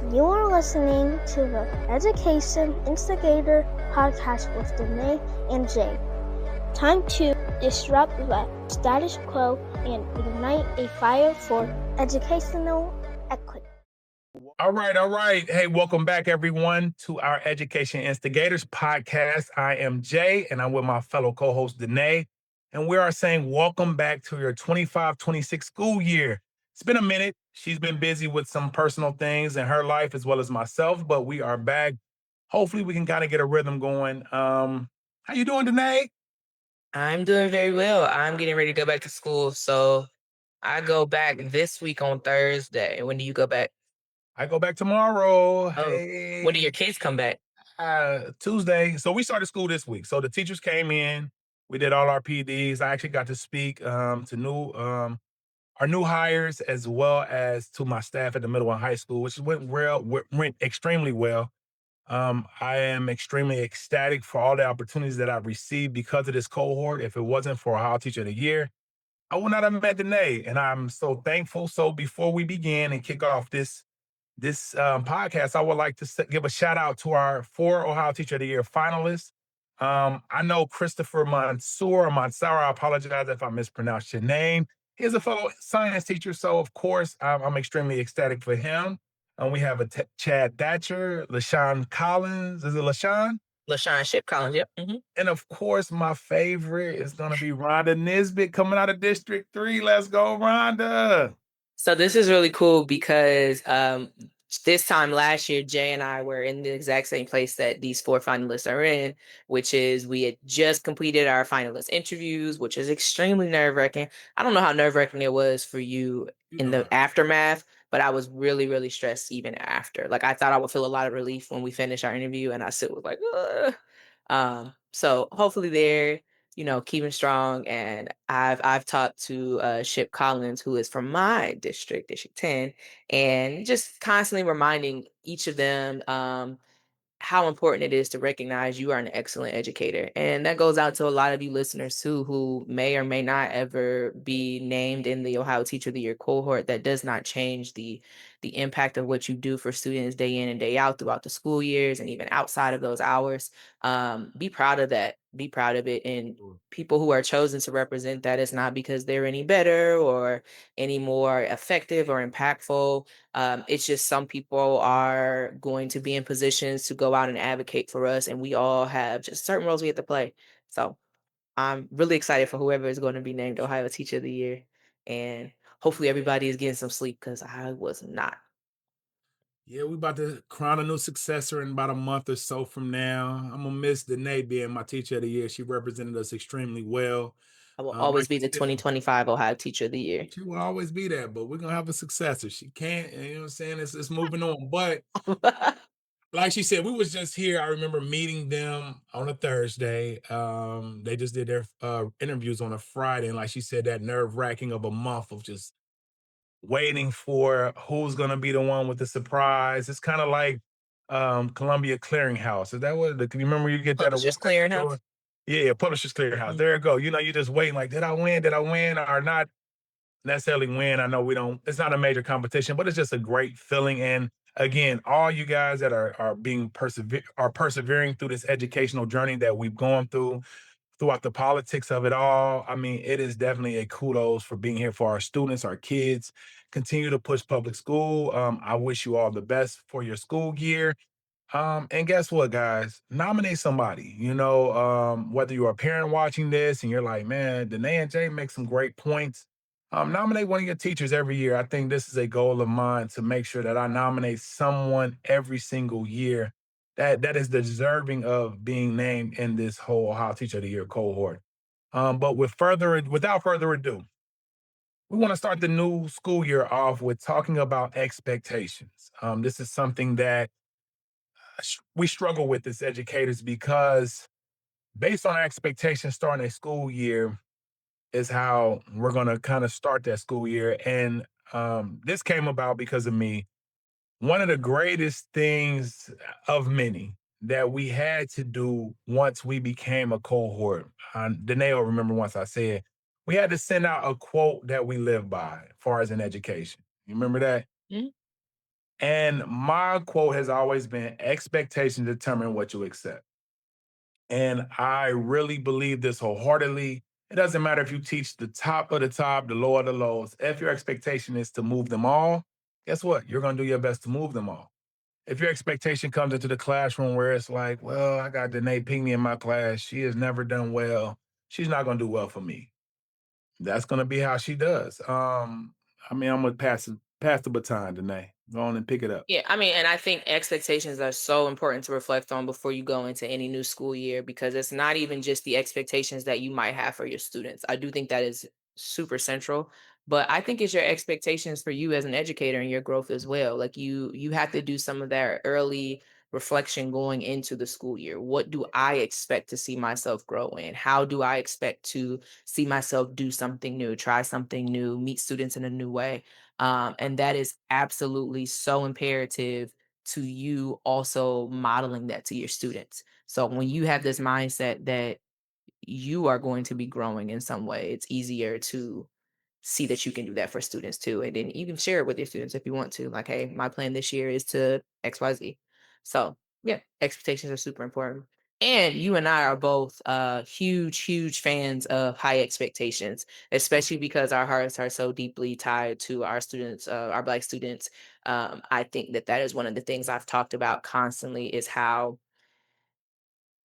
You are listening to the Education Instigator podcast with Danae and Jay. Time to disrupt the status quo and ignite a fire for educational equity. All right. Hey, welcome back, everyone, to our Education Instigators podcast. I am Jay, and I'm with my fellow co host, Danae, and we are saying welcome back to your 25-26 school year. It's been a minute. She's been busy with some personal things in her life as well as myself, but we are back. Hopefully, we can kind of get a rhythm going. How you doing, Danae? I'm doing very well. I'm getting ready to go back to school. So I go back this week on Thursday. When do you go back? I go back tomorrow. Oh, when do Hey. your kids come back? Tuesday. So we started school this week. So the teachers came in. We did all our PDs. I actually got to speak to new our new hires as well as to my staff at the middle and high school, which went extremely well. I am extremely ecstatic for all the opportunities that I've received because of this cohort. If it wasn't for Ohio Teacher of the Year, I would not have met Danae, and I'm so thankful. So before we begin and kick off this podcast, I would like to give a shout out to our 4 Ohio Teacher of the Year finalists. I know Christopher Mansour. I apologize if I mispronounced your name. He's a fellow science teacher, so of course I'm extremely ecstatic for him. We have Chad Thatcher, LaShawn Collins. Is it LaShawn? LaShawn Ship Collins. Yep. And of course, my favorite is going to be Rhonda Nisbet coming out of District 3. Let's go, Rhonda. So this is really cool because this time last year, Jay and I were in the exact same place that these 4 finalists are in, which is we had just completed our finalist interviews, which is extremely nerve-wracking. I don't know how nerve-wracking it was for you You in know, the aftermath, but I was really, really stressed even after. Like I thought I would feel a lot of relief when we finished our interview, and I still was like, ugh. So hopefully they're keeping strong. And I've talked to Ship Collins, who is from my district, District 10, and just constantly reminding each of them how important it is to recognize you are an excellent educator. And that goes out to a lot of you listeners too, who may or may not ever be named in the Ohio Teacher of the Year cohort. That does not change the impact of what you do for students day in and day out throughout the school years and even outside of those hours. Be proud of that. Be proud of it. And people who are chosen to represent that is not because they're any better or any more effective or impactful. It's just some people are going to be in positions to go out and advocate for us, and we all have just certain roles we have to play. So I'm really excited for whoever is going to be named Ohio Teacher of the Year, and hopefully everybody is getting some sleep because I was not. Yeah, we about to crown a new successor in about a month or so from now. I'm gonna miss Danae being my teacher of the year. She represented us extremely well. I will Like always be you the said, 2025 Ohio Teacher of the Year. she will always be that, but we're gonna have a successor. She can't, you know what I'm saying? It's moving on. But like she said, we was just here. I remember meeting them on a Thursday. They just did their interviews on a Friday, and like she said, that nerve-wracking of a month of just waiting for who's gonna be the one with the surprise. It's kind of like Columbia Clearinghouse. Is that what you remember you get that award Publishers at the Clearinghouse. store? Yeah, Publishers Clearinghouse. Mhm. There you go. You just waiting, like, did I win? Did I win? Or not necessarily win. I know we don't, it's not a major competition, but it's just a great feeling. And again, all you guys that are persevering through this educational journey that we've gone throughout the politics of it all. I mean, it is definitely a kudos for being here for our students, our kids. Continue to push public school. I wish you all the best for your school year. And guess what, guys? Nominate somebody. Whether you're a parent watching this and you're like, man, Danae and Jay make some great points. Nominate one of your teachers every year. I think this is a goal of mine to make sure that I nominate someone every single year that is deserving of being named in this whole Ohio Teacher of the Year cohort. But without further ado, we want to start the new school year off with talking about expectations. This is something that we struggle with as educators because based on our expectations starting a school year is how we're going to kind of start that school year. And this came about because of me. One of the greatest things of many that we had to do once we became a cohort, Danae will remember once I said, we had to send out a quote that we live by as far as in education. You remember that? Mhm. And my quote has always been expectations determine what you accept. And I really believe this wholeheartedly. It doesn't matter if you teach the top of the top, the low of the lows. If your expectation is to move them all, guess what? You're going to do your best to move them all. If your expectation comes into the classroom where it's like, well, I got Danae Pinckney in my class. She has never done well. She's not going to do well for me. That's going to be how she does. I'm going to pass the baton, Danae. Go on and pick it up. Yeah, I mean, and I think expectations are so important to reflect on before you go into any new school year because it's not even just the expectations that you might have for your students. I do think that is super central, but I think it's your expectations for you as an educator and your growth as well. Like you have to do some of that early reflection going into the school year. What do I expect to see myself grow in? How do I expect to see myself do something new, try something new, meet students in a new way? And that is absolutely so imperative to you also modeling that to your students. So when you have this mindset that you are going to be growing in some way, it's easier to see that you can do that for students too. And then you can share it with your students if you want to. Like, hey, my plan this year is to XYZ. So yeah, expectations are super important. And you and I are both huge, huge fans of high expectations, especially because our hearts are so deeply tied to our students, our Black students. I think that that is one of the things I've talked about constantly is how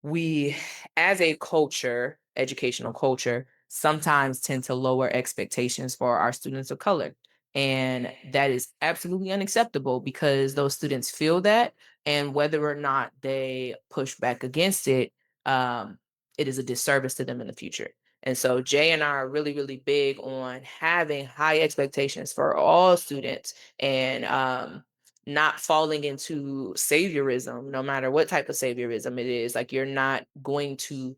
we as a culture, educational culture, sometimes tend to lower expectations for our students of color. And that is absolutely unacceptable because those students feel that. And whether or not they push back against it, um, it is a disservice to them in the future. And so Jay and I are really, really big on having high expectations for all students and not falling into saviorism, no matter what type of saviorism it is. Like you're not going to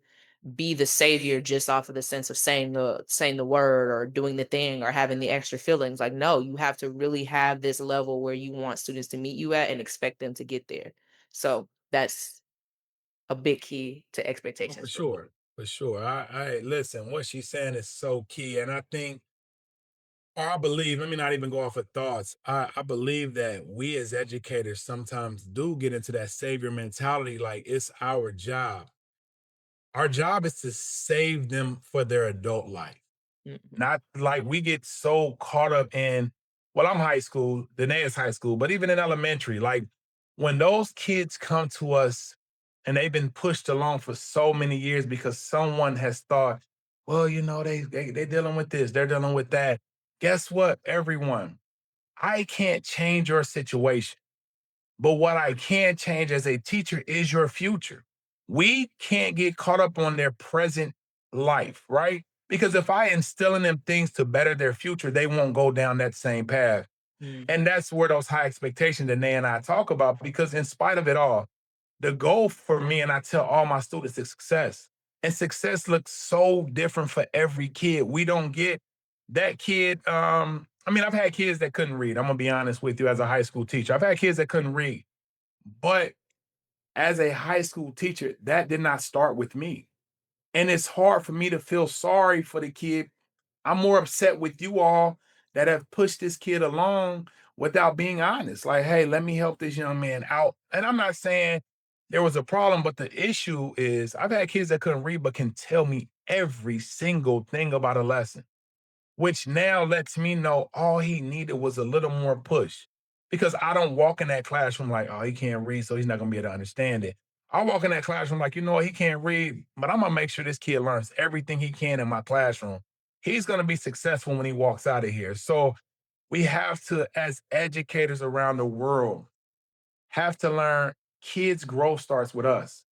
be the savior just off of the sense of saying the word or doing the thing or having the extra feelings. Like, no, you have to really have this level where you want students to meet you at and expect them to get there. So that's a big key to Oh, for expectations for me. sure. For sure. I listen, what she's saying is so key. And I think, or I believe, let me not even go off of thoughts. I believe that we as educators sometimes do get into that savior mentality, like it's our job. Our job is to save them for their adult life. Mhm. Not like we get so caught up in, well, I'm high school, Danae is high school, but even in elementary, like when those kids come to us and they've been pushed along for so many years because someone has thought, well, they're dealing with this, they're dealing with that. Guess what, everyone? I can't change your situation. But what I can change as a teacher is your future. We can't get caught up on their present life, right? Because if I instill in them things to better their future, they won't go down that same path. Mhm. And that's where those high expectations that Nay and I talk about, because in spite of it all, the goal for me, and I tell all my students, is success. And success looks so different for every kid. We don't get that kid. I've had kids that couldn't read. I'm gonna be honest with you, as a high school teacher. I've had kids that couldn't read. But as a high school teacher, that did not start with me. And it's hard for me to feel sorry for the kid. I'm more upset with you all that have pushed this kid along without being honest. Like, hey, let me help this young man out. And I'm not saying there was a problem, but the issue is I've had kids that couldn't read but can tell me every single thing about a lesson, which now lets me know all he needed was a little more push. Because I don't walk in that classroom like, oh, he can't read, so he's not gonna be able to understand it. I walk in that classroom like, you know what, he can't read, but I'm gonna make sure this kid learns everything he can in my classroom. He's gonna be successful when he walks out of here. So we have to, as educators around the world, have to learn kids' growth starts with us,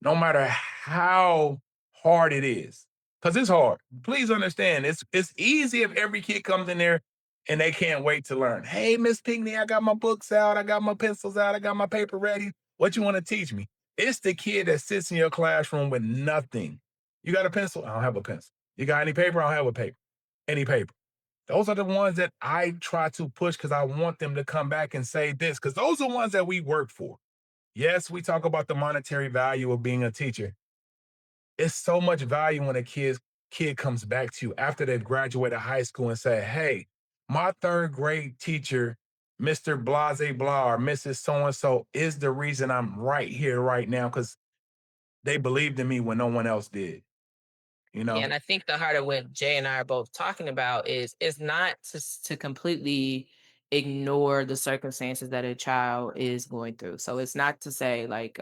no matter how hard it is. Because it's hard. Please understand, it's easy if every kid comes in there and they can't wait to learn. Hey, Miss Pinckney, I got my books out, I got my pencils out, I got my paper ready. What you want to teach me? It's the kid that sits in your classroom with nothing. You got a pencil? I don't have a pencil. You got any paper? I don't have a paper. Any paper. Those are the ones that I try to push because I want them to come back and say this, because those are the ones that we work for. Yes, we talk about the monetary value of being a teacher. It's so much value when a kid comes back to you after they've graduated high school and say, hey, my third grade teacher Mr. Blase blah or Mrs. So and so is the reason I'm right here right now because they believed in me when no one else did. You Yeah, know, and I think the heart of what Jay and I are both talking about is not to completely ignore the circumstances that a child is going through. So it's not to say like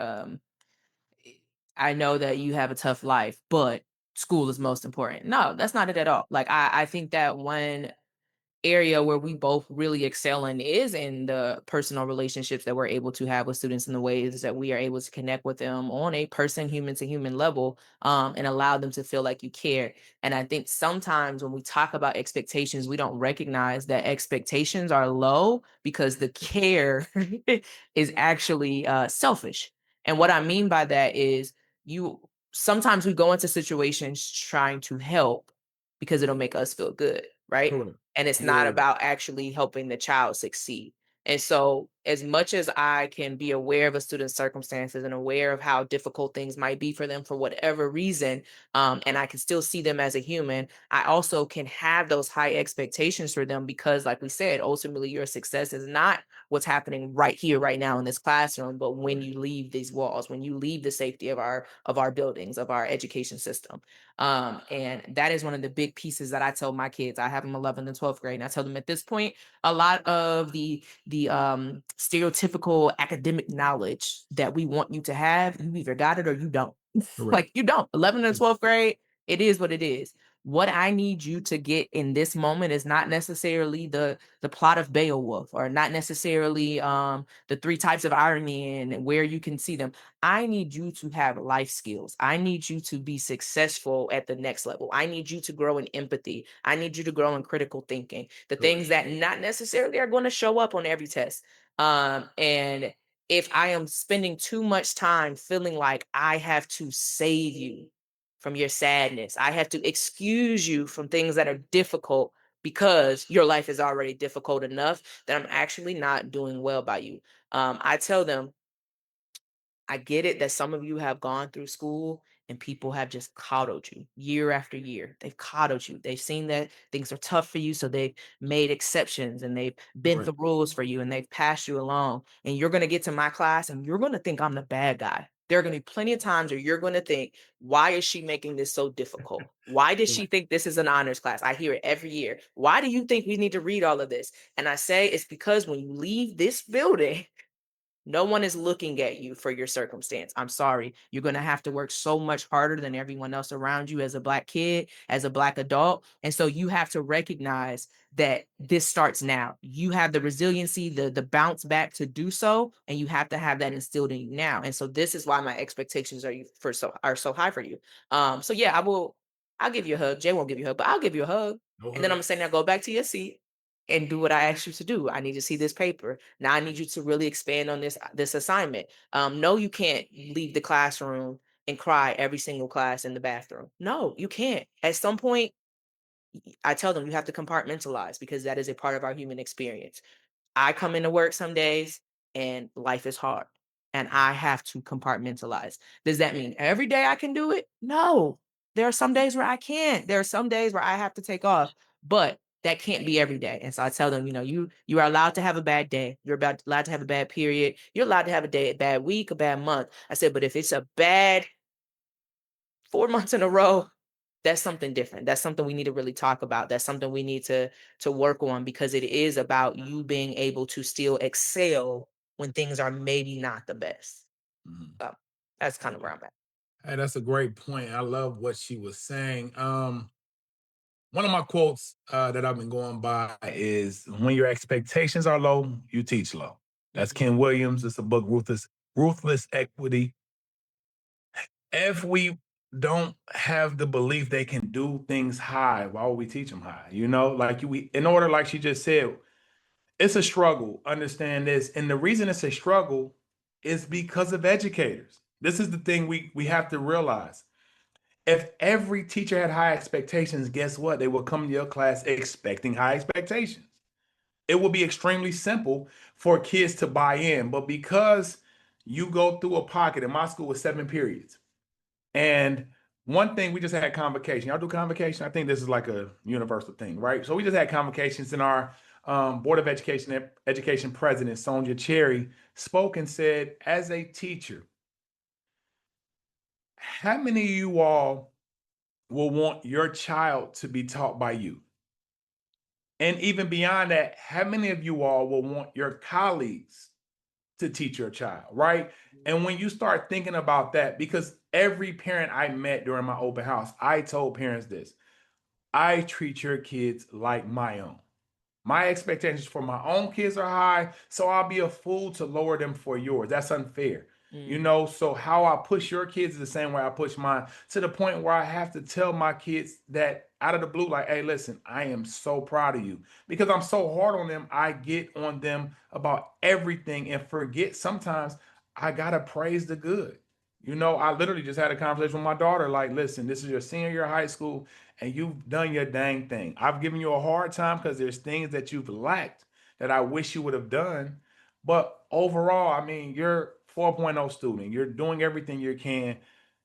I know that you have a tough life, but school is most important. No, that's not it at all. Like I think that one area where we both really excel in is in the personal relationships that we're able to have with students in the ways that we are able to connect with them on a person human to human level, and allow them to feel like you care. And I think sometimes when we talk about expectations, we don't recognize that expectations are low because the care is actually selfish. And what I mean by that is you sometimes we go into situations trying to help because it'll make us feel good, right? correct. And it's not Yeah, about actually helping the child succeed. And so, as much as I can be aware of a student's circumstances and aware of how difficult things might be for them for whatever reason, and I can still see them as a human, I also can have those high expectations for them because, like we said, ultimately your success is not what's happening right here, right now in this classroom, but when you leave these walls, when you leave the safety of our buildings, of our education system. And that is one of the big pieces that I tell my kids. I have them 11th and 12th grade, and I tell them at this point, a lot of the stereotypical academic knowledge that we want you to have, you either got it or you don't. correct. Like you don't. 11th and 12th grade, it is what it is. What I need you to get in this moment is not necessarily the plot of Beowulf, or not necessarily the three types of Iron Man and where you can see them. I need you to have life skills. I need you to be successful at the next level. I need you to grow in empathy. I need you to grow in critical thinking. The things that not necessarily are going to show up on every test. And if I am spending too much time feeling like I have to save you from your sadness, I have to excuse you from things that are difficult because your life is already difficult enough, that I'm actually not doing well by you. I tell them, I get it that some of you have gone through school and people have just coddled you year after year. They've coddled you. They've seen that things are tough for you, so they've made exceptions and they've bent Right. the rules for you and they've passed you along. And you're going to get to my class and you're going to think I'm the bad guy. There are going to be plenty of times where you're going to think, why is she making this so difficult? Why does she think this is an honors class? I hear it every year. Why do you think we need to read all of this? And I say it's because when you leave this building, no one is looking at you for your circumstance. I'm sorry. You're going to have to work so much harder than everyone else around you as a Black kid, as a Black adult. And so you have to recognize that this starts now. You have the resiliency, the bounce back to do so, and you have to have that instilled in you now. And so this is why my expectations are so high for you. So yeah, I'll give you a hug. Jay won't give you a hug, but I'll give you a hug. No And then I'm hug. gonna say, now go back to your seat and do what I asked you to do. I need to see this paper. Now I need you to really expand on this assignment. No, you can't leave the classroom and cry every single class in the bathroom. No, you can't. At some point, I tell them you have to compartmentalize because that is a part of our human experience. I come into work some days and life is hard and I have to compartmentalize. Does that mean every day I can do it? No. There are some days where I can't. There are some days where I have to take off, but that can't be every day. And so I tell them, you are allowed to have a bad day. Allowed to have a bad period. You're allowed to have a bad week, a bad month. I said, but if it's a bad 4 months in a row, that's something different. That's something we need to really talk about. That's something we need to work on because it is about you being able to still excel when things are maybe not the best. Mhm. So that's kind of where I'm at. Hey, that's a great point. I love what she was saying. One of my quotes that I've been going by is when your expectations are low, you teach low. That's Ken Williams. It's a book, Ruthless Equity. If we don't have the belief they can do things high, why would we teach them high? Like in order, like she just said, it's a struggle. Understand this. And the reason it's a struggle is because of educators. This is the thing we have to realize. If every teacher had high expectations, guess what? They will come to your class expecting high expectations. It will be extremely simple for kids to buy in. But because you go through a pocket, in my school was 7 periods. And one thing, we just had convocation. Y'all do convocation? I think this is like a universal thing, right? So we just had convocations in our Board of Education President Sonia Cherry spoke and said, as a teacher, how many of you all will want your child to be taught by you? And even beyond that, how many of you all will want your colleagues to teach your child, right? And when you start thinking about that, because every parent I met during my open house, I told parents this: I treat your kids like my own. My expectations for my own kids are high, so I'll be a fool to lower them for yours. That's unfair. You know, so how I push your kids is the same way I push mine, to the point where I have to tell my kids that out of the blue, like, hey, listen, I am so proud of you. Because I'm so hard on them, I get on them about everything and forget sometimes I gotta praise the good. You know, I literally just had a conversation with my daughter, like, listen, this is your senior year of high school and you've done your dang thing. I've given you a hard time because there's things that you've lacked that I wish you would have done. But overall, I mean, you're 4.0 student. You're doing everything you can.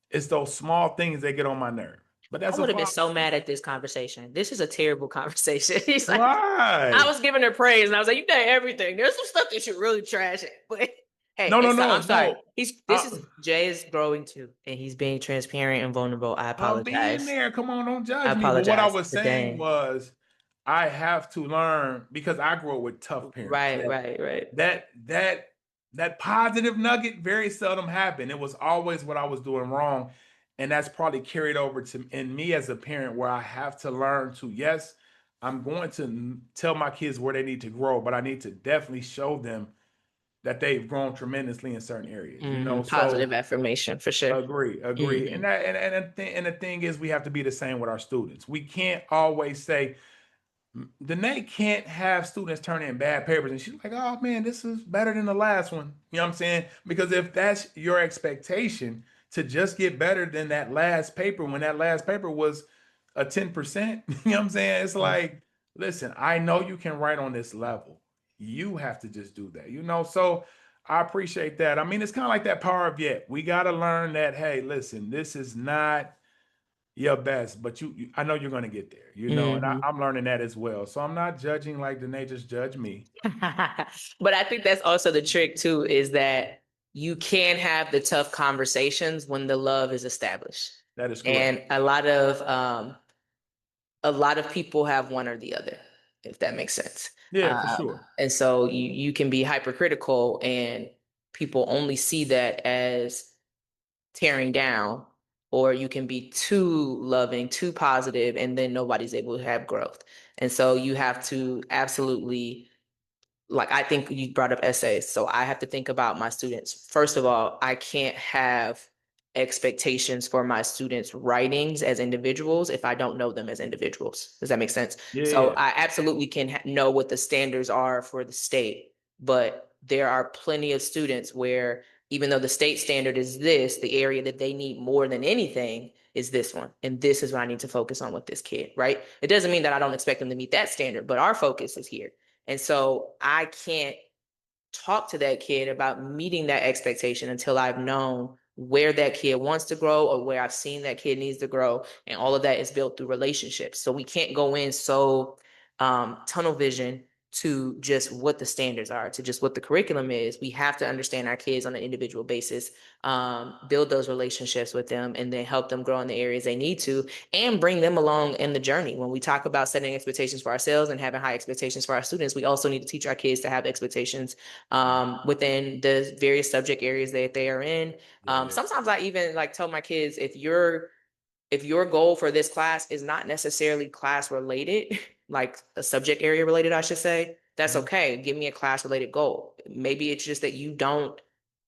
It's those small things that get on my nerve. But I that's a would have been father. so mad at this conversation. This is a terrible conversation. He's like, I Why? was giving her praise, and I was like, "You done everything. There's some stuff that you really trash it." But hey, No, no, it's no, I'm sorry. no. This is Jay is growing too, and he's being transparent and vulnerable. I I'm being apologize. there. Come on, don't I judge me. But what I apologize. was But saying dang. was I have to learn, because I grew up with tough parents. Right, right, right. That positive nugget very seldom happened. It was always what I was doing wrong. And that's probably carried over to in me as a parent, where I have to learn to, yes, I'm going to tell my kids where they need to grow, but I need to definitely show them that they've grown tremendously in certain areas, you know. So Positive affirmation for sure. agree. And Hmm. that and the thing is, we have to be the same with our students. We can't always say, Danae can't have students turn in bad papers and she's like, oh man, this is better than the last one. You know what I'm saying? Because if that's your expectation, to just get better than that last paper, when that last paper was a 10%, you know what I'm saying? It's like, listen, I know you can write on this level. You have to just do that, you know? So I appreciate that. I mean, it's kind of like that power of yet. We got to learn that, hey, listen, this is not your best, but I know you're going to get there, you know, and Hmm. I'm learning that as well. So I'm not judging like Danae just judge me. But I think that's also the trick too, is that you can have the tough conversations when the love is established. That is correct. And a lot of people have one or the other, if that makes sense. Yeah, for sure. And so you can be hypercritical and people only see that as tearing down, or you can be too loving, too positive, and then nobody's able to have growth. And so you have to absolutely, like, I think you brought up essays. So I have to think about my students. First of all, I can't have expectations for my students' writings as individuals if I don't know them as individuals. Does that make sense? So Yeah. I absolutely can know what the standards are for the state, but there are plenty of students where, even though the state standard is this, the area that they need more than anything is this one. And this is what I need to focus on with this kid, right? It doesn't mean that I don't expect them to meet that standard, but our focus is here. And so I can't talk to that kid about meeting that expectation until I've known where that kid wants to grow or where I've seen that kid needs to grow. And all of that is built through relationships. So we can't go in so tunnel vision to just what the standards are, to just what the curriculum is. We have to understand our kids on an individual basis, build those relationships with them, and then help them grow in the areas they need to, and bring them along in the journey. When we talk about setting expectations for ourselves and having high expectations for our students, we also need to teach our kids to have expectations within the various subject areas that they are in. Yeah. Sometimes I even like tell my kids, if your goal for this class is not necessarily class related, like a subject area related, I should say, that's okay. Give me a class related goal. Maybe it's just that you don't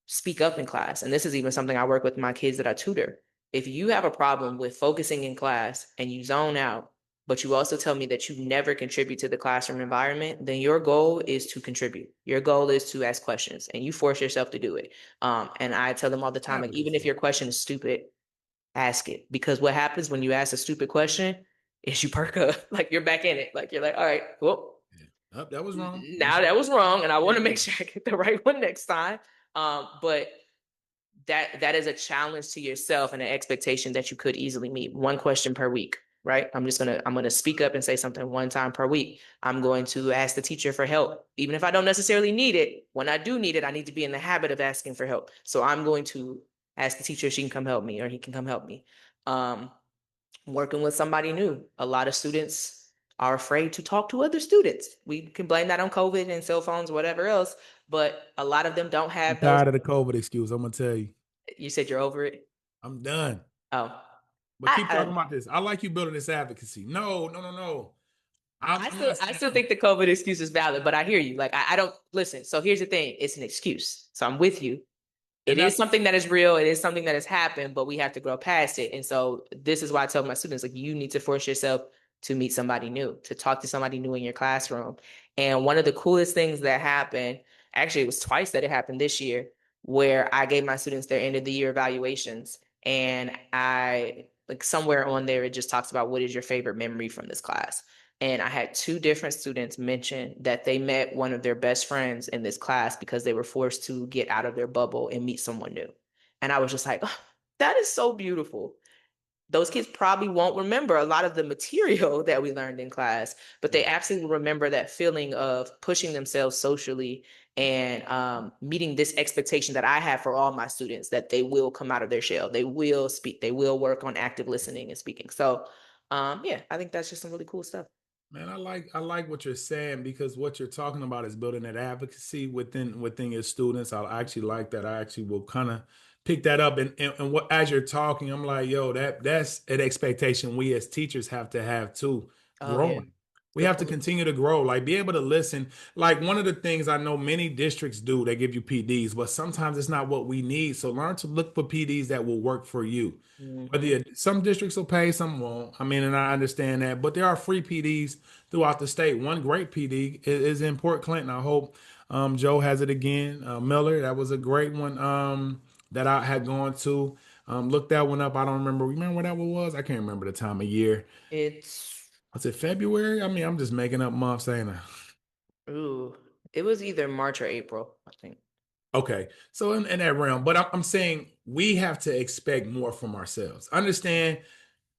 speak up in class. And this is even something I work with my kids that I tutor. If you have a problem with focusing in class and you zone out, but you also tell me that you never contribute to the classroom environment, then your goal is to contribute. Your goal is to ask questions, and you force yourself to do it. And I tell them all the time, like, even if your question is stupid, ask it. Because what happens when you ask a stupid question is you perk up, like you're back in it. Like you're like, all right, well, Oh, that was wrong. now that was wrong, and I want to Yeah. make sure I get the right one next time. But that is a challenge to yourself and an expectation that you could easily meet. One question per week. right? I'm gonna speak up and say something one time per week. I'm going to ask the teacher for help, even if I don't necessarily need it. When I do need it, I need to be in the habit of asking for help. So I'm going to ask the teacher if she can come help me or he can come help me. Um, Working with somebody new. A lot of students are afraid to talk to other students. We can blame that on COVID and cell phones, whatever else, but a lot of them don't I'm have those. tired of the COVID excuse. I'm gonna tell you, You said you're over it. I'm done. Oh, But keep talking I, about this. I like you building this advocacy. No, no, no, no. I'm not I saying still think the COVID excuse is valid, but I hear you. Like I don't listen. So here's the thing: it's an excuse. So I'm with you. It and is that's something that is real. It is something that has happened, but we have to grow past it. And so this is why I tell my students, like, you need to force yourself to meet somebody new, to talk to somebody new in your classroom. And one of the coolest things that happened, actually, it was twice that it happened this year, where I gave my students their end of the year evaluations. And I, like, somewhere on there, it just talks about what is your favorite memory from this class. And I had two different students mention that they met one of their best friends in this class because they were forced to get out of their bubble and meet someone new. And I was just like, oh, that is so beautiful. Those kids probably won't remember a lot of the material that we learned in class, but they absolutely remember that feeling of pushing themselves socially and meeting this expectation that I have for all my students, that they will come out of their shell, they will speak, they will work on active listening and speaking. So yeah, I think that's just some really cool stuff. Man, I like what you're saying because what you're talking about is building that advocacy within your students. I actually like that. I actually will kind of pick that up and what as you're talking, I'm like, yo, that's an expectation we as teachers have to have too. Oh yeah, Growing. We good have to point. continue to grow, like be able to listen. Like one of the things I know many districts do, they give you PDs, but sometimes it's not what we need. So learn to look for PDs that will work for you. Whether Hmm. some districts will pay, some won't. I mean, and I understand that, but there are free PDs throughout the state. One great PD is in Port Clinton. I hope Joe has it again. Miller, that was a great one that I had gone to. Look that one up. I don't remember. Remember what that one was? I can't remember the time of year. It's Was it February? I mean, I'm just making up months, ain't I? ooh, it was either March or April, I think. Okay, so in that realm, but I'm saying we have to expect more from ourselves. Understand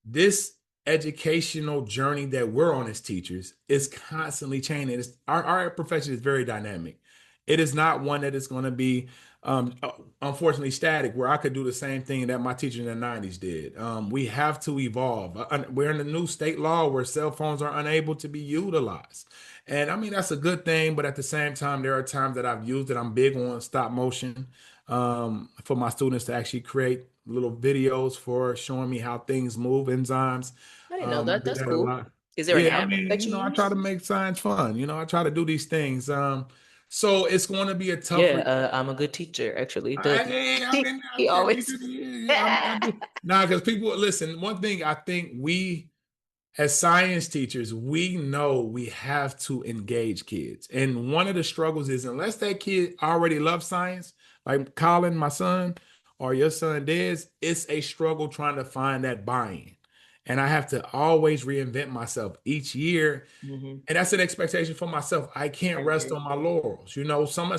this educational journey that we're on as teachers is constantly changing. Our profession is very dynamic. It is not one that is going to be, unfortunately, static, where I could do the same thing that my teacher in the 90s did. We have to evolve. We're in a new state law where cell phones are unable to be utilized. And I mean, that's a good thing. But at the same time, there are times that I've used it. I'm big on stop motion for my students to actually create little videos for showing me how things move, enzymes. I didn't know I that. do That's that a cool. lot. Is there an Yeah, I app mean, that you I try use? to make science fun. I try to do these things. So it's going to be a tough. Yeah, I'm a good teacher, actually. I mean, He yeah, always. I do. Nah, because people listen. One thing I think we as science teachers, we know we have to engage kids. And one of the struggles is unless that kid already loves science, like Colin, my son, or your son Des, it's a struggle trying to find that buy-in. And I have to always reinvent myself each year, Hmm. and that's an expectation for myself. I I can't rest agree. on my laurels.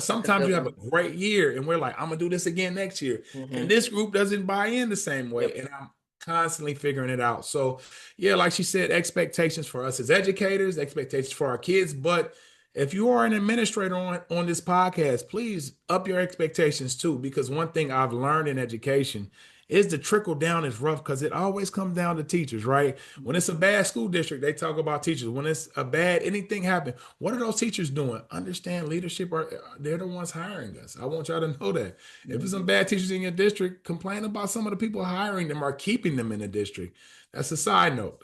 That's a Sometimes good you have a one. great year and we're like, I'm gonna do this again next year. And Hmm. this group doesn't buy in the same way. Yep. And I'm constantly figuring it out. So yeah, like she said, expectations for us as educators, expectations for our kids. But if you are an administrator on this podcast, please up your expectations too. Because one thing I've learned in education is the trickle down is rough because it always comes down to teachers, right? When it's a bad school district, they talk about teachers. When it's a bad anything happen, what are those teachers doing? Understand leadership are they're the ones hiring us. I want y'all to know that. If there's some Hmm. bad teachers in your district, complain about some of the people hiring them or keeping them in the district. That's a side note.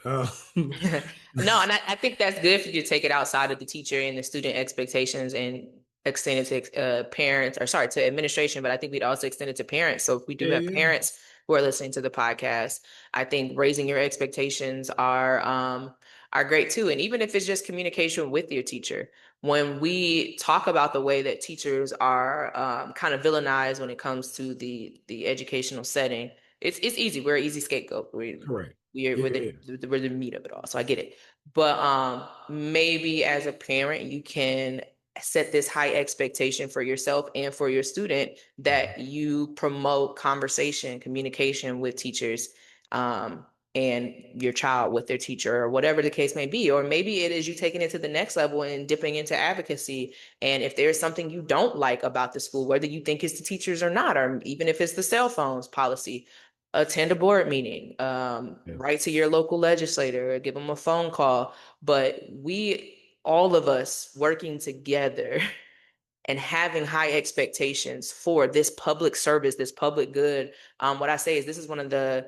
No, and I think that's good for you to take it outside of the teacher and the student expectations and extend it to parents, or sorry, to administration, but I think we'd also extend it to parents. So if we do Yeah, have yeah, parents who are listening to the podcast, I think raising your expectations are great too. And even if it's just communication with your teacher, when we talk about the way that teachers are kind of villainized when it comes to the educational setting, it's easy. We're an easy scapegoat. correct. We're, Yeah, we're yeah. we're the meat of it all. So I get it. But maybe as a parent, you can set this high expectation for yourself and for your student that you promote conversation, communication with teachers. and your child with their teacher, or whatever the case may be. Or maybe it is you taking it to the next level and dipping into advocacy. And if there's something you don't like about the school, whether you think it's the teachers or not, or even if it's the cell phones policy, attend a board meeting, write to your local legislator, or give them a phone call. But all of us working together and having high expectations for this public service, this public good. What I say is this is one of the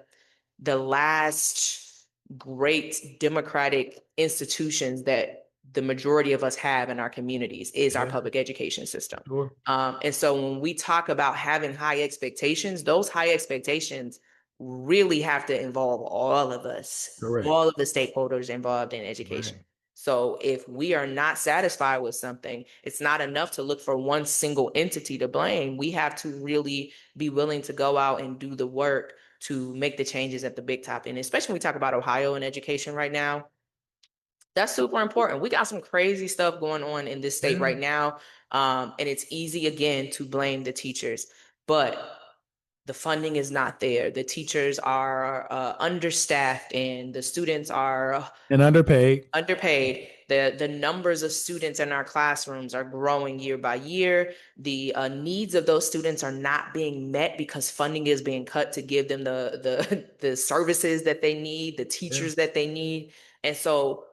last great democratic institutions that the majority of us have in our communities is our public education system. Sure. And so when we talk about having high expectations, those high expectations really have to involve all of us, Correct. all of the stakeholders involved in education. Right. So if we are not satisfied with something, it's not enough to look for one single entity to blame. We have to really be willing to go out and do the work to make the changes at the big top. And especially when we talk about Ohio and education right now, that's super important. We got some crazy stuff going on in this state right now. And it's easy again to blame the teachers, but the funding is not there. The teachers are understaffed and the students are And underpaid. The numbers of students in our classrooms are growing year by year. The needs of those students are not being met because funding is being cut to give them the services that they need, the teachers that they need. And so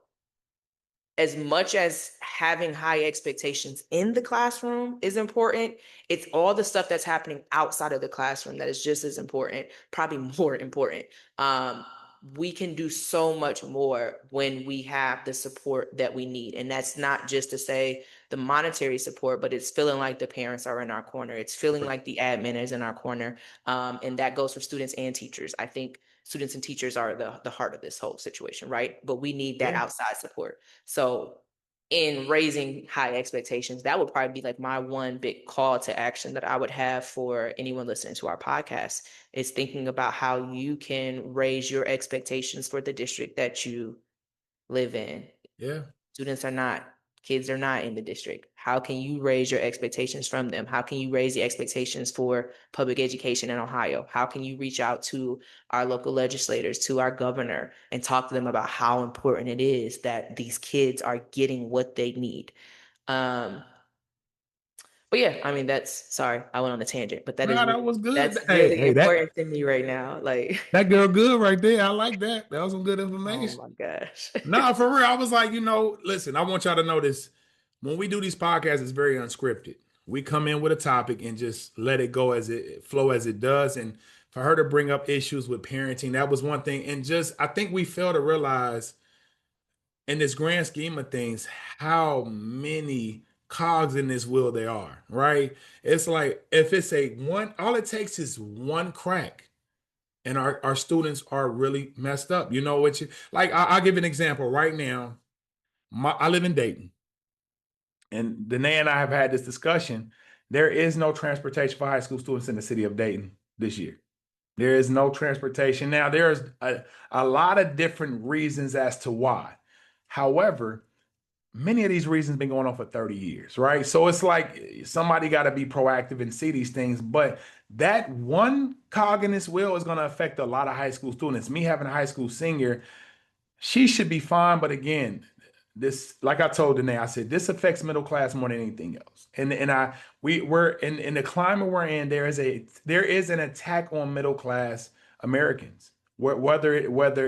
as much as having high expectations in the classroom is important, it's all the stuff that's happening outside of the classroom that is just as important, probably more important. We can do so much more when we have the support that we need. And that's not just to say the monetary support, but it's feeling like the parents are in our corner. It's feeling like the admin is in our corner. And that goes for students and teachers. I think students and teachers are the heart of this whole situation, right? But we need that outside support. So in raising high expectations, that would probably be like my one big call to action that I would have for anyone listening to our podcast, is thinking about how you can raise your expectations for the district that you live in. Yeah. Kids are not in the district. How can you raise your expectations from them? How can you raise the expectations for public education in Ohio? How can you reach out to our local legislators, to our governor, and talk to them about how important it is that these kids are getting what they need? But yeah, I mean, sorry, I went on a tangent, but that was good. that's Hey, really important to me right now. Like, that girl good right there. I like that. That was some good oh information. my gosh. No, for real. I was like, listen, I want y'all to know this. When we do these podcasts, it's very unscripted. We come in with a topic and just let it go as it flow as it does. And for her to bring up issues with parenting, that was one thing. And I think we fail to realize in this grand scheme of things, how many cogs in this wheel there are, right? It's like, if it's all it takes is one crack and our students are really messed up. You know what I'll give an example right now. I live in Dayton. And Danae and I have had this discussion. There is no transportation for high school students in the city of Dayton this year. There is no transportation. Now, there's a lot of different reasons as to why. However, many of these reasons been going on for 30 years, right? So it's like somebody got to be proactive and see these things. But that one cog in this wheel is going to affect a lot of high school students. Me having a high school senior, she should be fine. But again, this, like I told Danae, I said, this affects middle class more than anything else. And we're in the climate we're in, there is an attack on middle class Americans. Whether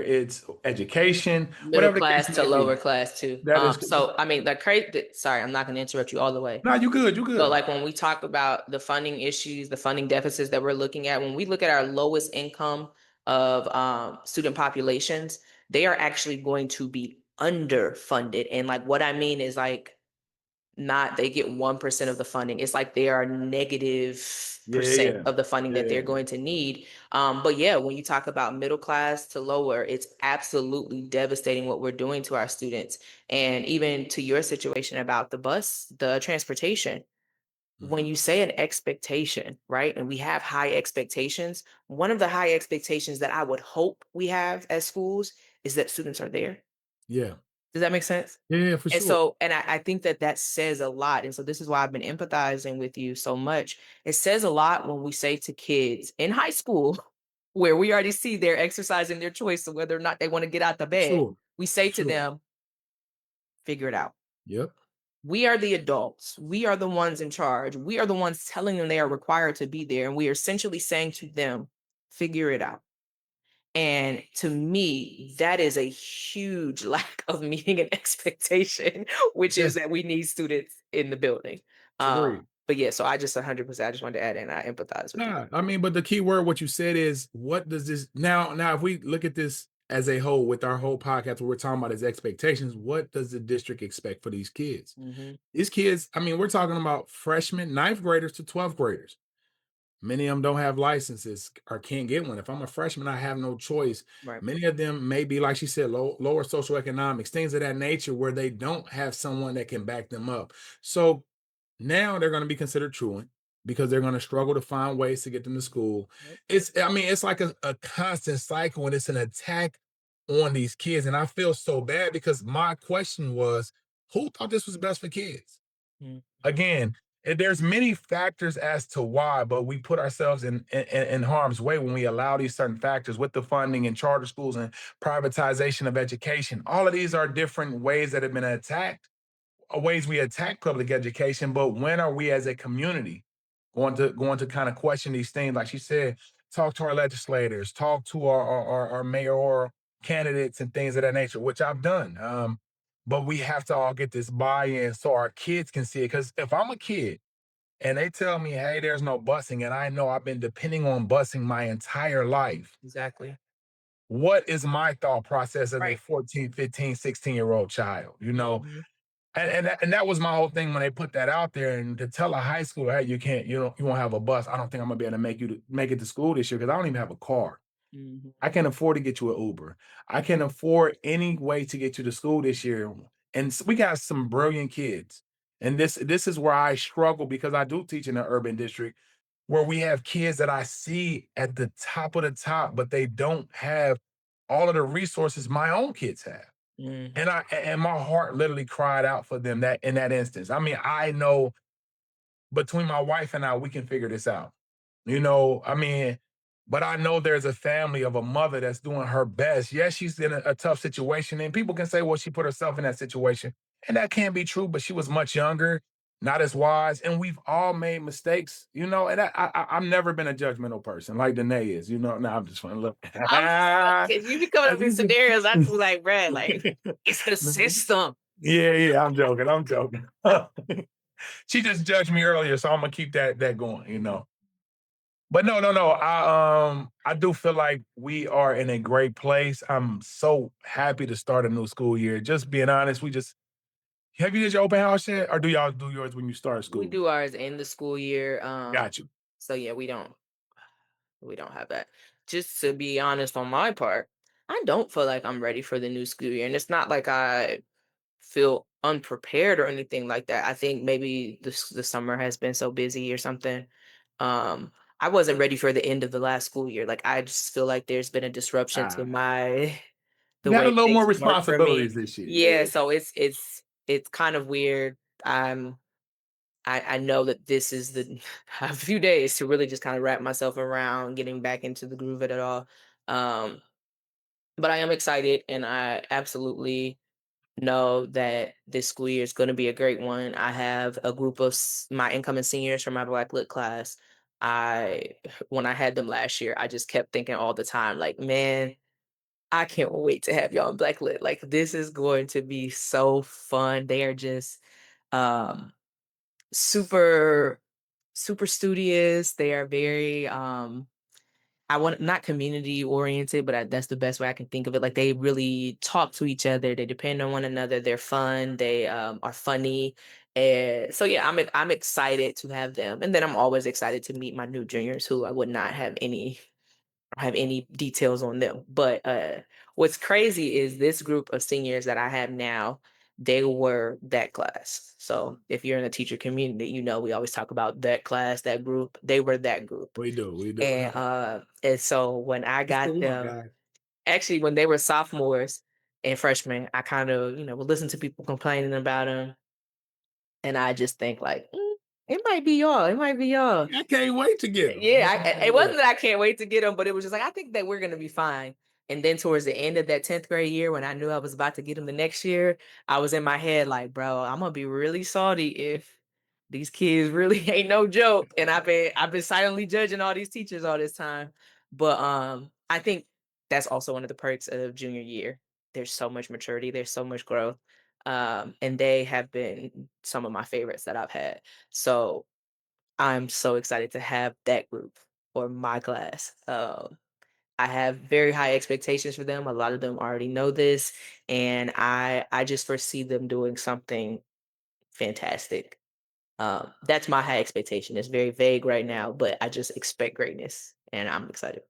it's education, Middle class to lower class too. That is so I mean, sorry, I'm not going to interrupt you all the way. No, you good. But like when we talk about the funding issues, the funding deficits that we're looking at, when we look at our lowest income of student populations, they are actually going to be underfunded. And like what I mean is like, not they get 1% of the funding. It's like they are negative percent of the funding that they're going to need. But yeah, when you talk about middle class to lower, it's absolutely devastating what we're doing to our students. And even to your situation about the transportation, when you say an expectation, right? And we have high expectations, one of the high expectations that I would hope we have as schools is that students are there. Yeah. Does that make sense? Yeah, for sure. And so, I think that says a lot. And so this is why I've been empathizing with you so much. It says a lot when we say to kids in high school, where we already see they're exercising their choice of whether or not they want to get out the bed, Sure. we say to Sure. them, figure it out. Yep. We are the adults. We are the ones in charge. We are the ones telling them they are required to be there. And we are essentially saying to them, figure it out. And to me, that is a huge lack of meeting an expectation, which is Yes. that we need students in the building. Agreed. But yeah, so I just 100%, I just wanted to add in, I empathize with you. Nah, I mean, but the key word, what you said is, what does this now, if we look at this as a whole with our whole podcast, what we're talking about is expectations, what does the district expect for these kids? Mhm. These kids, I mean, we're talking about freshmen, ninth graders to 12th graders. Many of them don't have licenses or can't get one. If I'm a freshman, I have no choice. Right. Many of them may be, like she said, lower socioeconomics, things of that nature, where they don't have someone that can back them up. So now they're going to be considered truant because they're going to struggle to find ways to get them to school. Yep. I mean, it's like a constant cycle, and it's an attack on these kids. And I feel so bad because my question was, who thought this was best for kids? Mhm. Again, there's many factors as to why, but we put ourselves in harm's way when we allow these certain factors with the funding and charter schools and privatization of education. All of these are different ways that have been attacked, ways we attack public education. But when are we as a community going to kind of question these things? Like she said, talk to our legislators, talk to our mayoral candidates and things of that nature, which I've done. But we have to all get this buy-in so our kids can see it. Because if I'm a kid and they tell me, hey, there's no busing, and I know I've been depending on busing my entire life, Exactly. what is my thought process as a Right. 14, 15, 16-year-old child? You know, Mhm. and that was my whole thing when they put that out there. And to tell a high schooler, hey, you won't have a bus. I don't think I'm gonna be able to make it to school this year because I don't even have a car. Mhm. I can afford to get you an Uber. I can afford any way to get you to school this year. And we got some brilliant kids. And this is where I struggle because I do teach in an urban district where we have kids that I see at the top of the top, but they don't have all of the resources my own kids have. Mhm. And my heart literally cried out for them that in that instance. I mean, I know between my wife and I, we can figure this out. I mean, but I know there's a family of a mother that's doing her best. Yes, she's in a tough situation, and people can say, well, she put herself in that situation. And that can be true, but she was much younger, not as wise, and we've all made mistakes, and I've never been a judgmental person like Danae is, Now I'm just funny. Look. I'm fucking you be coming up with these scenarios, I just be like, "Bruh, like, it's the system." Yeah, I'm joking. I'm joking. She just judged me earlier, so I'm gonna keep that going. But no. I do feel like we are in a great place. I'm so happy to start a new school year. Just being honest, we just have you did your open house yet, or do y'all do yours when you start We school? do ours in the school year, Got you. so yeah, we don't have that. Just to be honest on my part, I don't feel like I'm ready for the new school year, and it's not like I feel unprepared or anything like that. I think maybe the summer has been so busy or something. Um, I wasn't ready for the end of the last school year. Like I just feel like there's been a disruption to Ah, my you the got a way little more things work for me. responsibilities this year. Yeah, so it's kind of weird. I know that this is the a few days to really just kind of wrap myself around getting back into the groove of it all. Um, but I am excited, and I absolutely know that this school year is going to be a great one. I have a group of my incoming seniors from my Black Lit class. I when I had them last year, I just kept thinking all the time, like, man, I can't wait to have y'all in Black Lit. Like, this is going to be so fun. They are just um super super studious. They are very I want not community oriented, but that's the best way I can think of it. Like they really talk to each other. They depend on one another. They're fun. They are funny, and so yeah, I'm excited to have them. And then I'm always excited to meet my new juniors, who I would not have any details on them. But what's crazy is this group of seniors that I have now, they were that class. So if you're in the teacher community, we always talk about that class, that group. They were that group. We do. And so when I It's the got one, them, guys. actually when they were sophomores and freshmen, I kind of, would listen to people complaining about them. And I just think like, It might be y'all. It might be y'all. I can't wait to get them. Yeah, it wasn't that I can't wait to get them, but it was just like I think that we're gonna be fine. And then towards the end of that 10th grade year, when I knew I was about to get them the next year, I was in my head like, bro, I'm gonna be really salty if these kids really ain't no joke. And I've been silently judging all these teachers all this time. But I think that's also one of the perks of junior year. There's so much maturity, there's so much growth. And they have been some of my favorites that I've had. So I'm so excited to have that group or my class. I have very high expectations for them. A lot of them already know this, and I just foresee them doing something fantastic. That's my high expectation. It's very vague right now, but I just expect greatness, and I'm excited.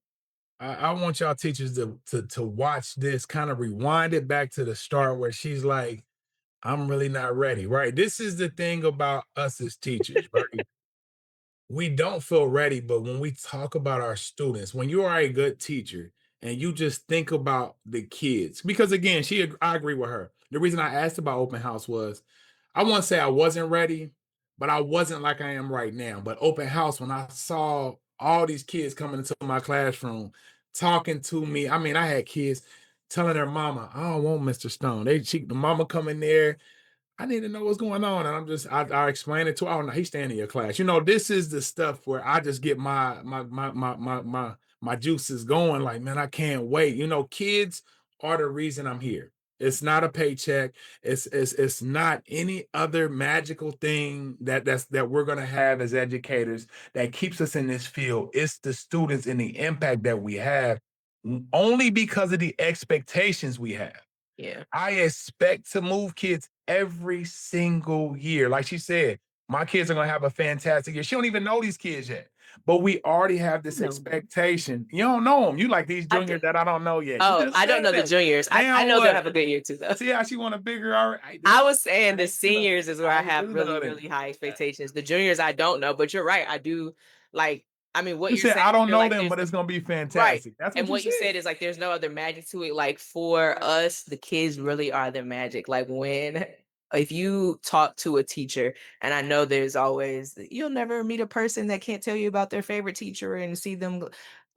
I want y'all teachers to watch this, kind of rewind it back to the start where she's like, I'm really not ready, right? This is the thing about us as teachers, right? We don't feel ready, but when we talk about our students, when you are a good teacher and you just think about the kids, because again, I agree with her. The reason I asked about open house was I won't say I wasn't ready, but I wasn't like I am right now. But open house, when I saw all these kids coming into my classroom talking to me, I mean, I had kids telling their mama, I don't want Mr. Stone. The mama come in there, I need to know what's going on. And I explain it to her. Oh, no, he's staying in your class. This is the stuff where I just get my juices going. Like, man, I can't wait. Kids are the reason I'm here. It's not a paycheck. It's not any other magical thing that we're gonna have as educators that keeps us in this field. It's the students and the impact that we have only because of the expectations we have. Yeah. I expect to move kids every single year. Like she said, my kids are going to have a fantastic year. She don't even know these kids yet, but we already have this No. expectation. You don't know them. You like these I juniors do. that I don't know yet. She Oh, just I don't said know the that. juniors. I Now know they'll what? have a good year too, though. See how she want a bigger already? I was saying the seniors is where I I have do really, know that. really high expectations. The juniors, I don't know, but you're right. I do like. I mean, what You you're said saying, I don't you're know like, them, there's but it's going to be right. fantastic. That's what And you what you said. said is like there's no other magic to it. Like for us, the kids really are the magic. Like when if you talk to a teacher, and I know there's always you'll never meet a person that can't tell you about their favorite teacher and see them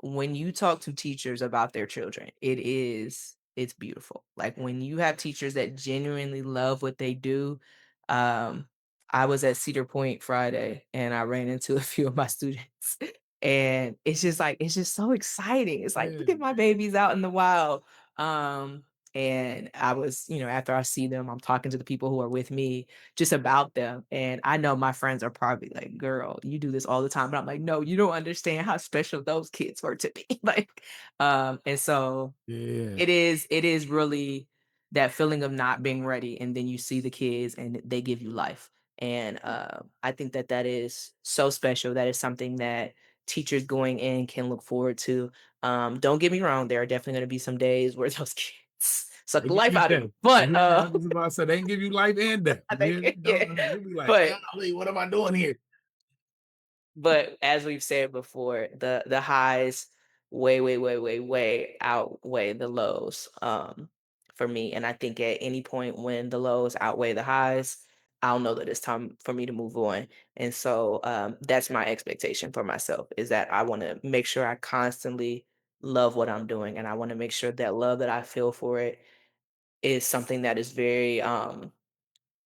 when you talk to teachers about their children, it's beautiful. Like when you have teachers that genuinely love what they do. Um I was at Cedar Point Friday and I ran into a few of my students. And it's just like, it's just so exciting. It's like, look Yeah. at my babies out in the wild. Um, and I was, after I see them, I'm talking to the people who are with me just about them. And I know my friends are probably like, girl, you do this all the time. But I'm like, no, you don't understand how special those kids were to me. Like, and so Yeah. it is really that feeling of not being ready, and then you see the kids and they give you life. And I think that that is so special. That is something that teachers going in can look forward to. Don't get me wrong, there are definitely going to be some days where those kids suck They the give life you out of death. you, but I was about to say they can give you life and death. I Yeah, think yeah, you'll be like, but golly, what am I doing here? But as we've said before, the highs way, way, way, way, way outweigh the lows, for me. And I think at any point when the lows outweigh the highs, I'll know that it's time for me to move on. And so that's my expectation for myself is that I want to make sure I constantly love what I'm doing. And I want to make sure that love that I feel for it is something that is very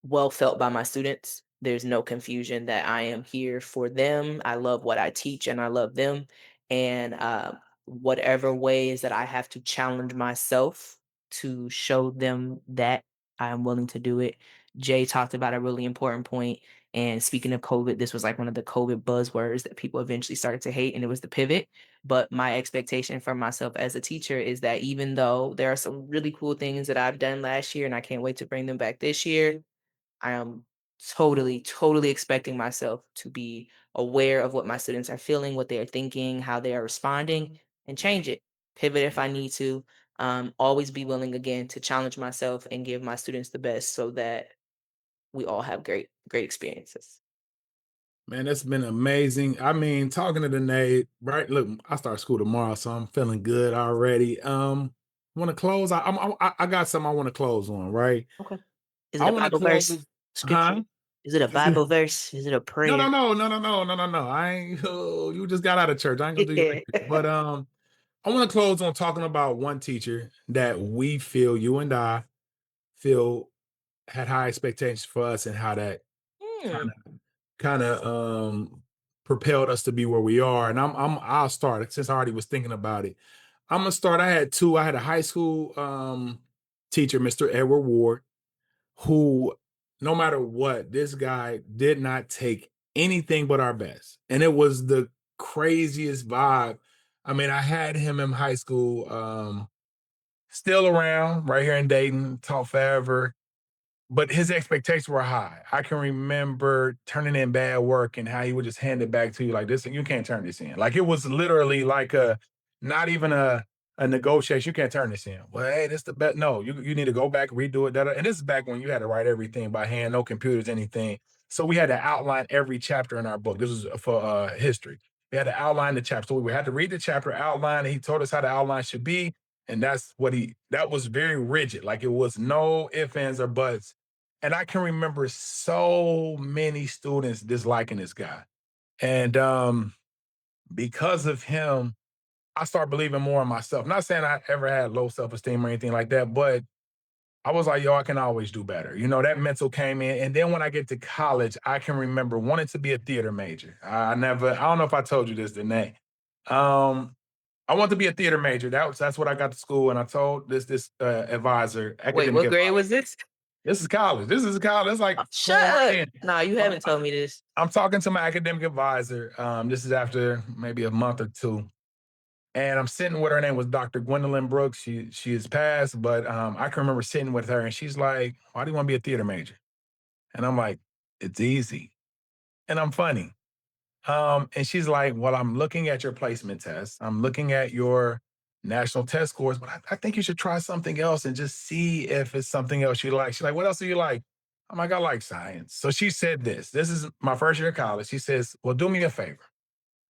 well felt by my students. There's no confusion that I am here for them. I love what I teach and I love them. And whatever ways that I have to challenge myself to show them that I am willing to do it. Jay talked about a really important point. And speaking of COVID, this was like one of the COVID buzzwords that people eventually started to hate, and it was the pivot. But my expectation for myself as a teacher is that even though there are some really cool things that I've done last year, and I can't wait to bring them back this year, I am totally, totally expecting myself to be aware of what my students are feeling, what they are thinking, how they are responding, and change it. Pivot if I need to. Always be willing again to challenge myself and give my students the best so that we all have great, great experiences. Man, that's been amazing. I mean, talking to Danae, right? Look, I start school tomorrow, so I'm feeling good already. Want to close? I got something I want to close on, right? Okay. Is it I a want to Bible verse? close, huh? Scripture? Is it a Bible verse? Is it a No, no, prayer? no, no, no, no, no, no, no. I ain't. Oh, you just got out of church. I ain't gonna do you Yeah. like that. But I want to close on talking about one teacher that we feel, you and I feel, had high expectations for us, and how that Hmm. kind of propelled us to be where we are. And I'll start since I already was thinking about it. I'm gonna start. I had two. I had a high school teacher, Mr. Edward Ward, who, no matter what, this guy did not take anything but our best. And it was the craziest vibe. I mean, I had him in high school, still around right here in Dayton, taught forever, but his expectations were high. I can remember turning in bad work and how he would just hand it back to you like this, and you can't turn this in. Like, it was literally like not even a negotiation. You can't turn this in. Well, hey, this the best. No, you need to go back, redo it. And this is back when you had to write everything by hand, no computers, anything. So we had to outline every chapter in our book. This was for history. We had to outline the chapter. So we had to read the chapter outline, and he told us how the outline should be. And that was very rigid. Like, it was no ifs, ands, or buts. And I can remember so many students disliking this guy. And because of him, I started believing more in myself. Not saying I ever had low self-esteem or anything like that, but I was like, yo, I can always do better. That mental came in. And then when I get to college, I can remember wanting to be a theater major. I don't know if I told you this, Danae. Um, I want to be a theater major. That's what I got to school. And I told this advisor, Wait, academic what grade advisor. was this? This is college. This is college. It's like Shut going up. right in. No, you I'm, haven't told me this. I'm talking to my academic advisor. This is after maybe a month or two. And I'm sitting with her. Her name was Dr. Gwendolyn Brooks. She is passed, but I can remember sitting with her, and she's like, "Why do you want to be a theater major?" And I'm like, "It's easy." And I'm funny. And she's like, "Well, I'm looking at your placement test. I'm looking at your national test scores, but I think you should try something else and just see if it's something else you like." She's like, "What else do you like?" I'm like, "I like science." So she said this. This is my first year of college. She says, "Well, do me a favor.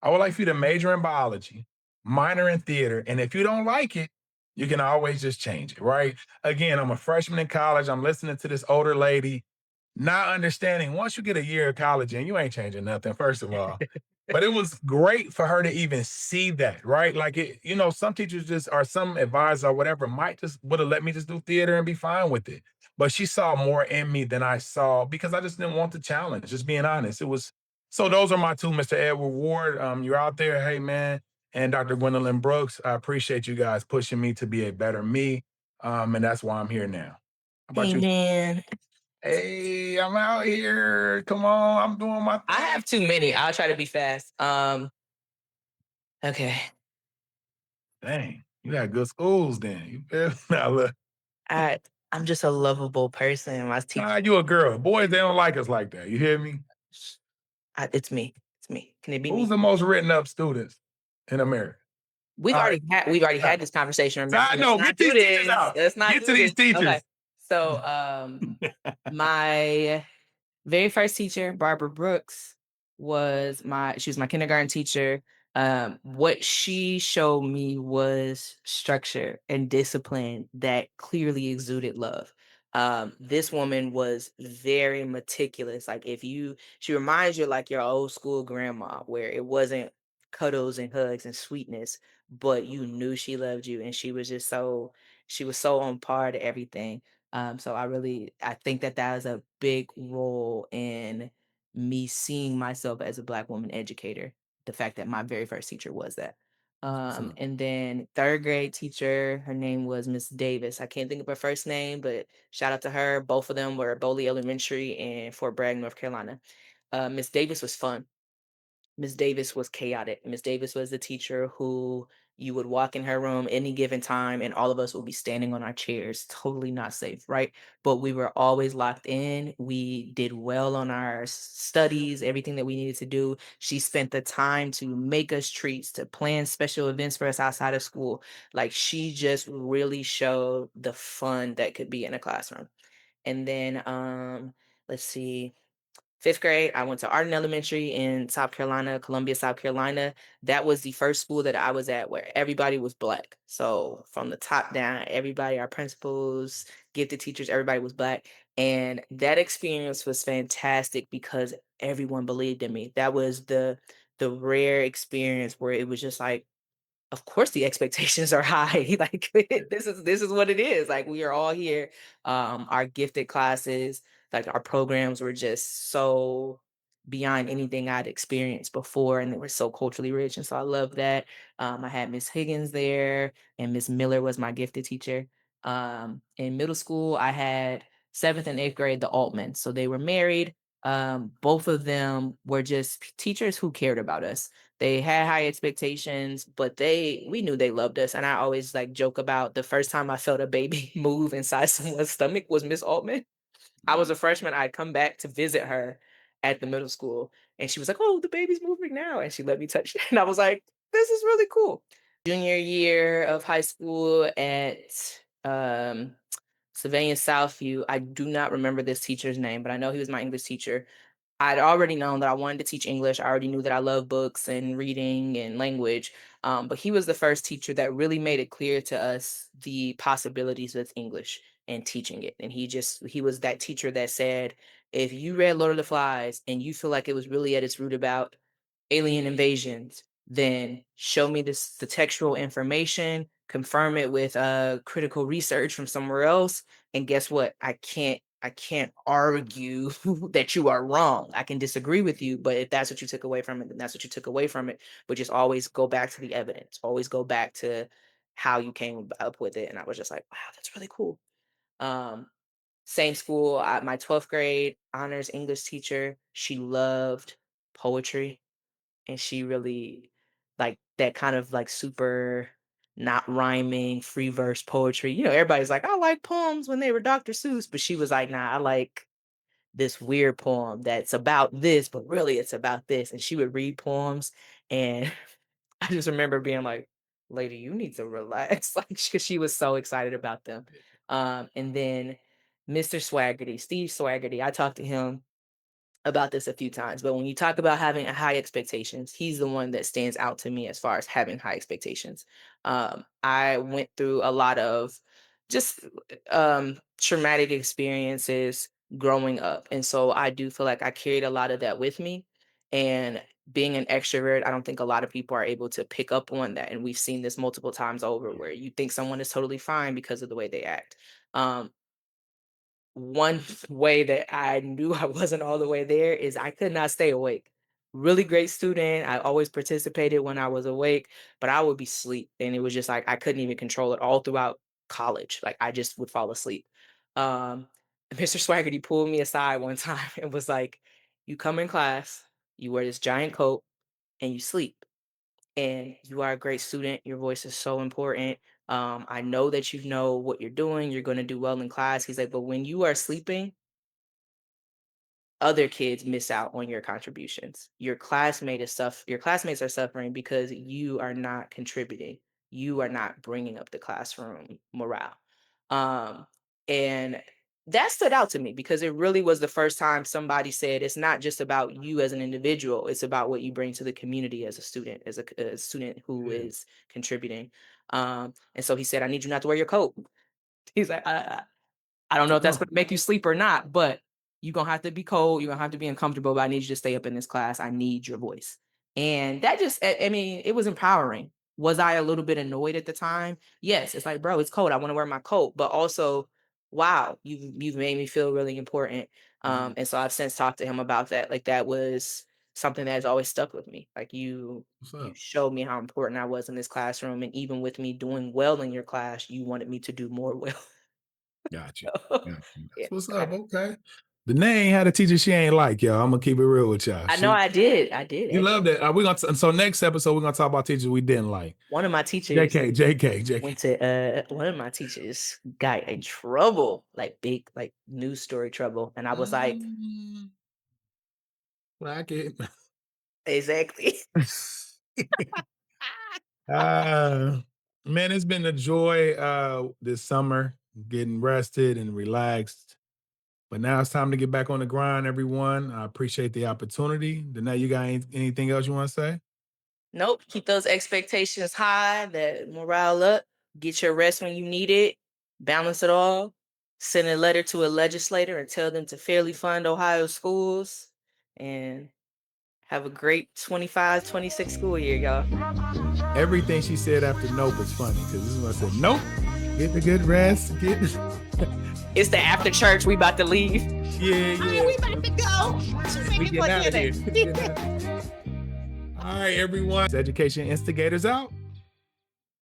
I would like for you to major in biology, minor in theater, and if you don't like it, you can always just change it, right?" Again, I'm a freshman in college. I'm listening to this older lady, not understanding once you get a year of college and you ain't changing nothing, first of all. But it was great for her to even see that, right? Like, some teachers just, or some advisors or whatever, might just would have let me just do theater and be fine with it. But she saw more in me than I saw because I just didn't want the challenge, just being honest. It was so those are my two, Mr. Edward Ward. You're out there, hey man, and Dr. Gwendolyn Brooks. I appreciate you guys pushing me to be a better me. And that's why I'm here now. How about you? Amen. Hey, I'm out here. Come on, I'm doing my I thing. have too many. I'll try to be fast. Okay. Dang, you got good schools then. You feel me? Now look, I I'm just a lovable person. My teacher, nah, you a girl. Boys, they don't like us like that. You hear me? it's me. It's me. Can it be Who's me? the most written up students in America? All right. We've already Yeah. had this conversation. So Remember, I let's know. not Get do these teachers this. out. Let's not Get do to these this. Okay. teachers. So my very first teacher, Barbara Brooks, she was my kindergarten teacher. What she showed me was structure and discipline that clearly exuded love. This woman was very meticulous. Like, she reminds you like your old school grandma, where it wasn't cuddles and hugs and sweetness, but you knew she loved you, and she was so on par to everything. So I think that that was a big role in me seeing myself as a Black woman educator. The fact that my very first teacher was that. Awesome. And then third grade teacher, her name was Miss Davis. I can't think of her first name, but shout out to her. Both of them were at Bowley Elementary in Fort Bragg, North Carolina. Miss Davis was fun. Miss Davis was chaotic. Miss Davis was the teacher who you would walk in her room any given time and all of us would be standing on our chairs, totally not safe, right? But we were always locked in. We did well on our studies, everything that we needed to do. She spent the time to make us treats, to plan special events for us outside of school. Like, she just really showed the fun that could be in a classroom. And then let's see. Fifth grade, I went to Arden Elementary in South Carolina, Columbia, South Carolina. That was the first school that I was at where everybody was Black. So from the top down, everybody, our principals, gifted teachers, everybody was Black. And that experience was fantastic because everyone believed in me. That was the rare experience where it was just like, of course the expectations are high. Like this is what it is. Like we are all here. Our gifted classes, like our programs were just so beyond anything I'd experienced before, and they were so culturally rich. And so I love that. I had Miss Higgins there, and Miss Miller was my gifted teacher. In middle school, I had seventh and eighth grade, the Altman. So they were married. Both of them were just teachers who cared about us. They had high expectations, but we knew they loved us. And I always like joke about the first time I felt a baby move inside someone's stomach was Miss Altman. I was a freshman. I'd come back to visit her at the middle school, and she was like, "Oh, the baby's moving now," and she let me touch it, and I was like, "This is really cool." Junior year of high school at um, Sylvania Southview, I do not remember this teacher's name, but I know he was my English teacher. I'd already known that I wanted to teach English. I already knew that I love books and reading and language. But he was the first teacher that really made it clear to us the possibilities with English and teaching it. And he was that teacher that said, if you read Lord of the Flies and you feel like it was really at its root about alien invasions, then show me the textual information, confirm it with critical research from somewhere else, and guess what? I can't argue that you are wrong. I can disagree with you, but if that's what you took away from it, then that's what you took away from it. But just always go back to the evidence. Always go back to how you came up with it. And I was just like, wow, that's really cool. Um, Same school, my 12th grade honors English teacher. She loved poetry, and she really like that kind of like super not rhyming free verse poetry. Everybody's like, I like poems when they were Dr. Seuss, but she was like, nah, I like this weird poem that's about this, but really it's about this. And she would read poems, and I just remember being like, lady, you need to relax. Like, because she was so excited about them. And then Mr. Swaggerty, Steve Swaggerty, I talked to him about this a few times, but when you talk about having high expectations, he's the one that stands out to me as far as having high expectations. I went through a lot of just traumatic experiences growing up. And so I do feel like I carried a lot of that with me. And being an extrovert, I don't think a lot of people are able to pick up on that. And we've seen this multiple times over where you think someone is totally fine because of the way they act. Um, One way that I knew I wasn't all the way there is I could not stay awake. Really great student. I always participated when I was awake, but I would be asleep. And it was just like I couldn't even control it all throughout college. Like I just would fall asleep. Um, Mr. Swaggerty pulled me aside one time and was like, you come in class, you wear this giant coat, and you sleep. And you are a great student. Your voice is so important. I know that you know what you're doing. You're going to do well in class. He's like, but when you are sleeping, other kids miss out on your contributions. Your classmates are suffering because you are not contributing. You are not bringing up the classroom morale. Um, and that stood out to me because it really was the first time somebody said it's not just about you as an individual, it's about what you bring to the community as a student, as a student who Yeah. is contributing. And so he said, I need you not to wear your coat. He's like, I don't know if that's Oh, gonna make you sleep or not, but you're gonna have to be cold, you're gonna have to be uncomfortable, but I need you to stay up in this class. I need your voice. And that just I mean, it was empowering. Was I a little bit annoyed at the time? Yes. It's like, bro, it's cold. I want to wear my coat. But also, wow, you've made me feel really important. mhm. And so I've since talked to him about that. Like that was something that has always stuck with me. Like What's you up? showed me how important I was in this classroom. And even with me doing well in your class, you wanted me to do more well. Got you. Got you. Yeah, That's what's I up. Okay. Danae ain't had a teacher she ain't like, y'all. I'm gonna keep it real with y'all. I know I did You actually. loved it. We gonna so next episode we're gonna talk about teachers we didn't like. One of my teachers JK, JK, JK. one of my teachers got in trouble, like big, like news story trouble. And I was like, Mm, like it. exactly. uh man, it's been a joy this summer, getting rested and relaxed. But now it's time to get back on the grind, everyone. I appreciate the opportunity. Danae, you got anything else you want to say? Nope. Keep those expectations high, that morale up, get your rest when you need it, balance it all, send a letter to a legislator and tell them to fairly fund Ohio schools, and have a great 25-26 school year, y'all. Everything she said after nope is funny because this is what I said. Nope. Get the good rest. It's the after church. We about to leave. Yeah. We about to go. We get out of here. All right, everyone. Education Instigators out.